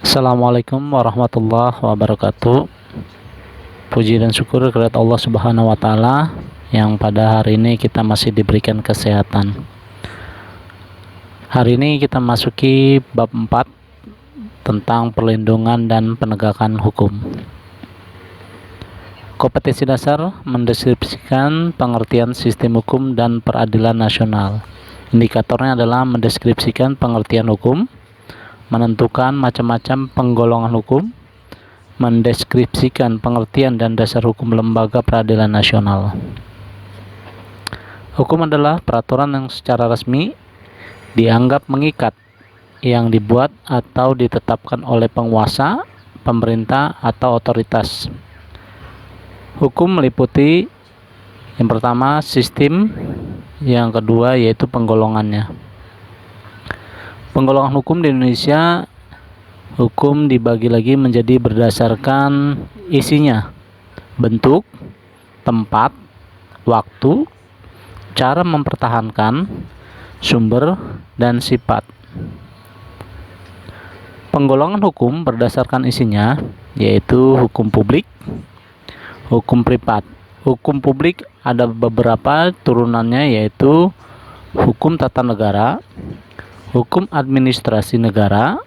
Assalamualaikum warahmatullahi wabarakatuh. Puji dan syukur kepada Allah Subhanahu wa taala yang pada hari ini kita masih diberikan kesehatan. Hari ini kita masuki bab 4 tentang perlindungan dan penegakan hukum. Kompetensi dasar mendeskripsikan pengertian sistem hukum dan peradilan nasional. Indikatornya adalah mendeskripsikan pengertian hukum, menentukan macam-macam penggolongan hukum, mendeskripsikan pengertian dan dasar hukum lembaga peradilan nasional. Hukum adalah peraturan yang secara resmi dianggap mengikat, yang dibuat atau ditetapkan oleh penguasa, pemerintah, atau otoritas. Hukum meliputi yang pertama sistem, yang kedua yaitu penggolongannya. Penggolongan hukum di Indonesia, hukum dibagi lagi menjadi berdasarkan isinya, bentuk, tempat, waktu, cara mempertahankan, sumber, dan sifat. Penggolongan hukum berdasarkan isinya yaitu hukum publik, hukum privat. Hukum publik ada beberapa turunannya yaitu hukum tata negara, hukum administrasi negara,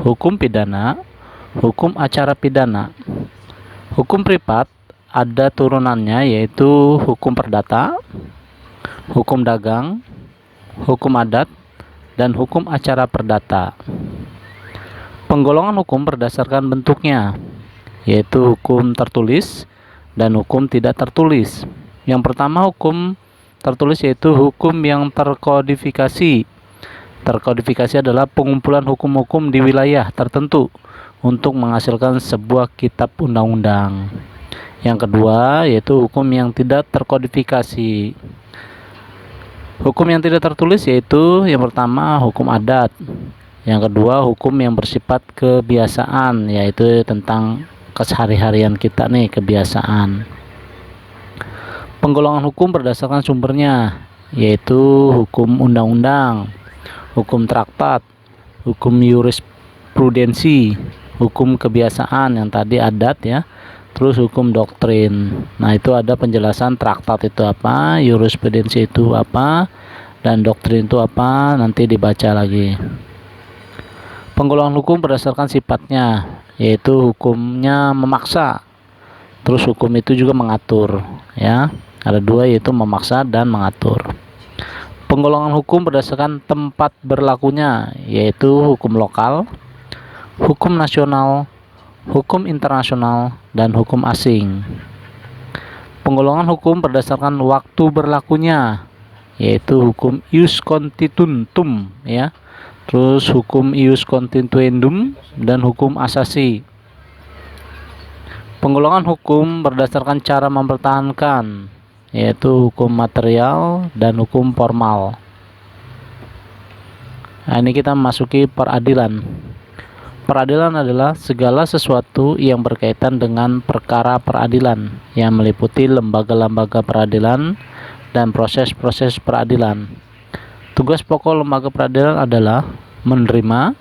hukum pidana, hukum acara pidana. Hukum privat ada turunannya yaitu hukum perdata, hukum dagang, hukum adat, dan hukum acara perdata. Penggolongan hukum berdasarkan bentuknya yaitu hukum tertulis dan hukum tidak tertulis. Yang pertama hukum tertulis yaitu hukum yang terkodifikasi. Terkodifikasi adalah pengumpulan hukum-hukum di wilayah tertentu untuk menghasilkan sebuah kitab undang-undang. Yang kedua yaitu hukum yang tidak terkodifikasi. Hukum yang tidak tertulis yaitu yang pertama hukum adat. Yang kedua hukum yang bersifat kebiasaan, yaitu tentang kesehari-harian kita nih, kebiasaan. Penggolongan hukum berdasarkan sumbernya yaitu hukum undang-undang, hukum traktat, hukum jurisprudensi, hukum kebiasaan yang tadi adat ya, terus hukum doktrin. Nah itu ada penjelasan traktat itu apa, jurisprudensi itu apa, dan doktrin itu apa, nanti dibaca lagi. Penggolongan hukum berdasarkan sifatnya yaitu hukumnya memaksa, terus hukum itu juga mengatur ya, ada dua yaitu memaksa dan mengatur. Penggolongan hukum berdasarkan tempat berlakunya yaitu hukum lokal, hukum nasional, hukum internasional, dan hukum asing. Penggolongan hukum berdasarkan waktu berlakunya yaitu hukum ius constitutum ya, terus hukum ius constituendum, dan hukum asasi. Penggolongan hukum berdasarkan cara mempertahankan yaitu hukum material dan hukum formal. Nah, ini kita memasuki peradilan. Peradilan adalah segala sesuatu yang berkaitan dengan perkara peradilan yang meliputi lembaga-lembaga peradilan dan proses-proses peradilan. Tugas pokok lembaga peradilan adalah menerima,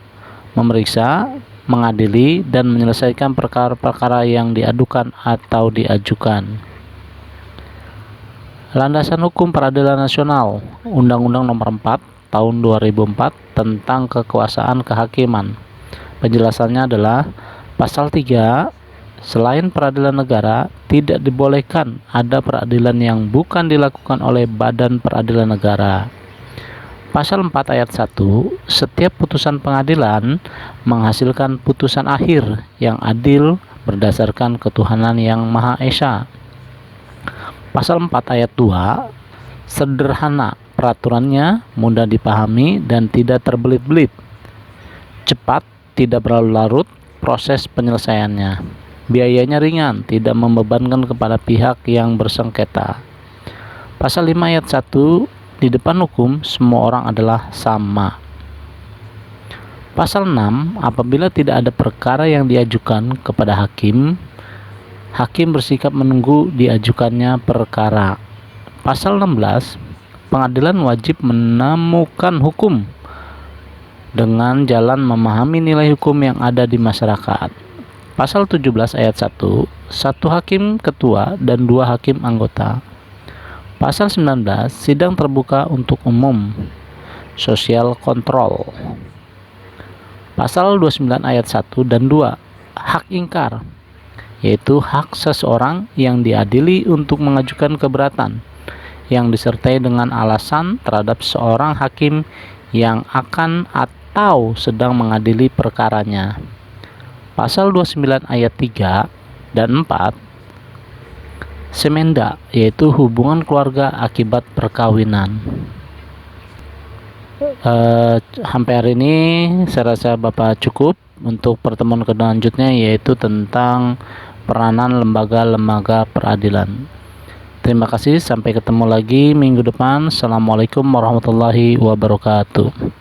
memeriksa, mengadili, dan menyelesaikan perkara-perkara yang diadukan atau diajukan. Landasan hukum peradilan nasional, Undang-Undang Nomor 4 Tahun 2004 tentang kekuasaan kehakiman. Penjelasannya adalah pasal 3, selain peradilan negara, tidak dibolehkan ada peradilan yang bukan dilakukan oleh badan peradilan negara. Pasal 4 ayat 1, setiap putusan pengadilan menghasilkan putusan akhir yang adil berdasarkan ketuhanan yang Maha Esa. Pasal 4 ayat 2, sederhana peraturannya, mudah dipahami dan tidak terbelit-belit, cepat, tidak berlarut proses penyelesaiannya, biayanya ringan, tidak membebankan kepada pihak yang bersengketa. Pasal 5 ayat 1, di depan hukum semua orang adalah sama. Pasal 6, apabila tidak ada perkara yang diajukan kepada hakim, hakim bersikap menunggu diajukannya perkara. Pasal 16, pengadilan wajib menemukan hukum dengan jalan memahami nilai hukum yang ada di masyarakat. Pasal 17 ayat 1, satu hakim ketua dan 2 hakim anggota. Pasal 19, sidang terbuka untuk umum, social control. Pasal 29 ayat 1 dan 2, hak ingkar, yaitu hak seseorang yang diadili untuk mengajukan keberatan yang disertai dengan alasan terhadap seorang hakim yang akan atau sedang mengadili perkaranya. Pasal 29 ayat 3 dan 4, semenda, yaitu hubungan keluarga akibat perkawinan. Sampai hari ini saya rasa Bapak cukup. Untuk pertemuan selanjutnya yaitu tentang peranan lembaga-lembaga peradilan. Terima kasih, sampai ketemu lagi minggu depan. Assalamualaikum warahmatullahi wabarakatuh.